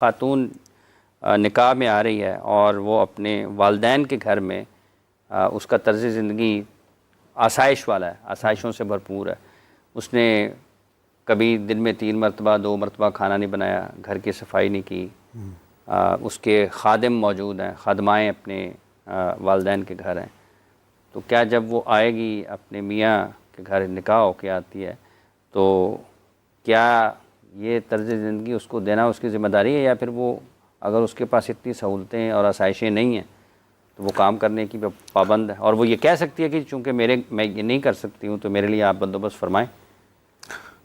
خاتون نکاح میں آ رہی ہے اور وہ اپنے والدین کے گھر میں اس کا طرز زندگی آسائش والا ہے، آسائشوں سے بھرپور ہے۔ اس نے کبھی دن میں 3 مرتبہ 2 مرتبہ کھانا نہیں بنایا، گھر کی صفائی نہیں کی، اس کے خادم موجود ہیں، خادمائیں اپنے والدین کے گھر ہیں۔ تو کیا جب وہ آئے گی اپنے میاں کے گھر نکاح ہو کے آتی ہے تو کیا یہ طرز زندگی اس کو دینا اس کی ذمہ داری ہے، یا پھر وہ اگر اس کے پاس اتنی سہولتیں اور آسائشیں نہیں ہیں تو وہ کام کرنے کی پابند ہے، اور وہ یہ کہہ سکتی ہے کہ چونکہ میں یہ نہیں کر سکتی ہوں تو میرے لیے آپ بندوبست فرمائیں؟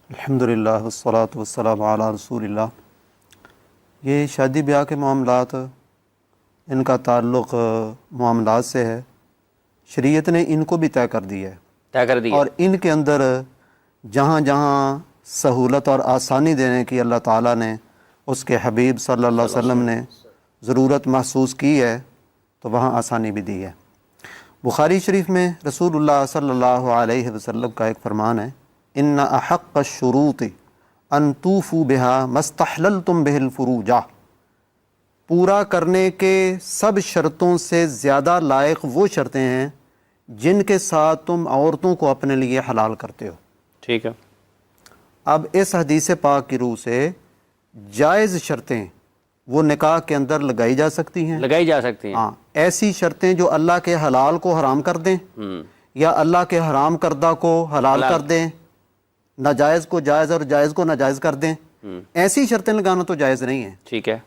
الحمدللہ والصلاة والسلام علی رسول اللہ۔ یہ شادی بیاہ کے معاملات، ان کا تعلق معاملات سے ہے۔ شریعت نے ان کو بھی طے کر دیا ہے، طے کر دیا، اور ان کے اندر جہاں جہاں سہولت اور آسانی دینے کی اللہ تعالیٰ نے اس کے حبیب صلی اللہ علیہ وسلم نے ضرورت محسوس کی ہے تو وہاں آسانی بھی دی ہے۔ بخاری شریف میں رسول اللہ صلی اللہ علیہ وسلم کا ایک فرمان ہے، ان احق الشروط ان توفوا بها ما استحللتم به الفروج۔ پورا کرنے کے سب شرطوں سے زیادہ لائق وہ شرطیں ہیں جن کے ساتھ تم عورتوں کو اپنے لیے حلال کرتے ہو۔ ٹھیک ہے۔ اب اس حدیث پاک کی روح سے جائز شرطیں وہ نکاح کے اندر لگائی جا سکتی ہیں، لگائی جا سکتی ہیں۔ ہاں، ایسی شرطیں جو اللہ کے حلال کو حرام کر دیں یا اللہ کے حرام کردہ کو حلال کر دیں، ناجائز کو جائز اور جائز کو ناجائز کر دیں، ایسی شرطیں لگانا تو جائز نہیں ہے۔ ٹھیک ہے،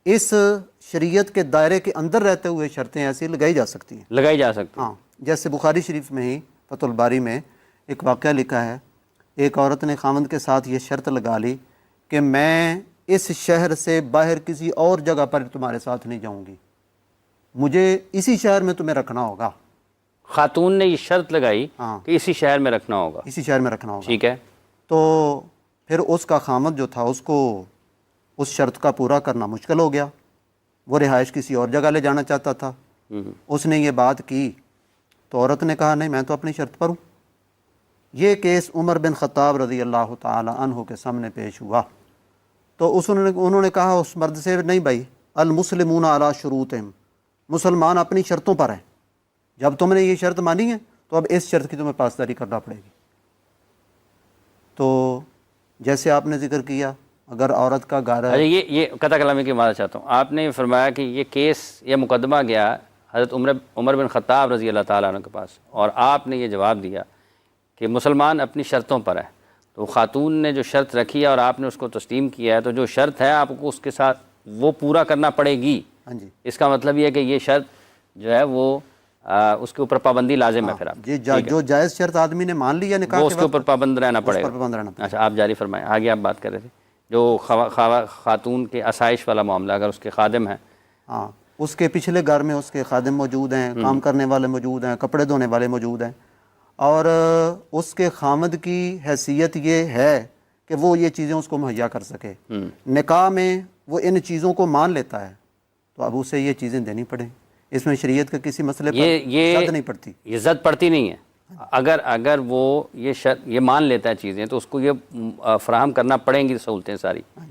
اس شریعت کے دائرے کے اندر رہتے ہوئے شرطیں ایسی لگائی جا سکتی ہیں، لگائی جا سکتی ہیں۔ ہاں، جیسے بخاری شریف میں ہی فتح الباری میں ایک واقعہ لکھا ہے، ایک عورت نے خاوند کے ساتھ یہ شرط لگا لی کہ میں اس شہر سے باہر کسی اور جگہ پر تمہارے ساتھ نہیں جاؤں گی، مجھے اسی شہر میں تمہیں رکھنا ہوگا۔ خاتون نے یہ شرط لگائی ہاں، کہ اسی شہر میں رکھنا ہوگا۔ اسی شہر میں رکھنا ہوگا۔ ٹھیک ہے۔ تو پھر اس کا خاوند جو تھا اس کو اس شرط کا پورا کرنا مشکل ہو گیا، وہ رہائش کسی اور جگہ لے جانا چاہتا تھا۔ اس نے یہ بات کی تو عورت نے کہا نہیں، میں تو اپنی شرط پر ہوں۔ یہ کیس عمر بن خطاب رضی اللہ تعالی عنہ کے سامنے پیش ہوا تو انہوں نے کہا اس مرد سے، نہیں بھائی، المسلمون علی شروطہم، مسلمان اپنی شرطوں پر ہیں، جب تم نے یہ شرط مانی ہے تو اب اس شرط کی تمہیں پاسداری کرنا پڑے گی۔ تو جیسے آپ نے ذکر کیا، اگر عورت کا گھر ہے، یہ قطع کلامی کی معذرت چاہتا ہوں، آپ نے فرمایا کہ یہ کیس، یہ مقدمہ گیا حضرت عمر بن خطاب رضی اللہ تعالیٰ عنہ کے پاس، اور آپ نے یہ جواب دیا کہ مسلمان اپنی شرطوں پر ہے۔ تو خاتون نے جو شرط رکھی ہے اور آپ نے اس کو تسلیم کیا ہے، تو جو شرط ہے آپ کو اس کے ساتھ وہ پورا کرنا پڑے گی۔ ہاں جی، اس کا مطلب یہ ہے کہ یہ شرط جو ہے وہ اس کے اوپر پابندی لازم ہے۔ پھر آپ جی، جو جائز شرط آدمی نے مان لیا نکاح وہ اس کے اوپر پابند رہنا پڑے گا۔ پابند رہنا پڑے گا۔ اچھا، آپ جاری فرمائیں، آگے آپ بات کر رہے تھے جو خاتون کے آسائش والا معاملہ، اگر اس کے خادم ہیں، ہاں، اس کے پچھلے گھر میں اس کے خادم موجود ہیں، کام کرنے والے موجود ہیں، کپڑے دھونے والے موجود ہیں، اور اس کے خامد کی حیثیت یہ ہے کہ وہ یہ چیزیں اس کو مہیا کر سکے، نکاح میں وہ ان چیزوں کو مان لیتا ہے تو اب اسے یہ چیزیں دینی پڑیں۔ اس میں شریعت کے کسی مسئلے پر زد نہیں پڑتی، یہ زد پڑتی نہیں ہے۔ اگر وہ یہ مان لیتا ہے چیزیں تو اس کو یہ فراہم کرنا پڑیں گی سہولتیں ساری۔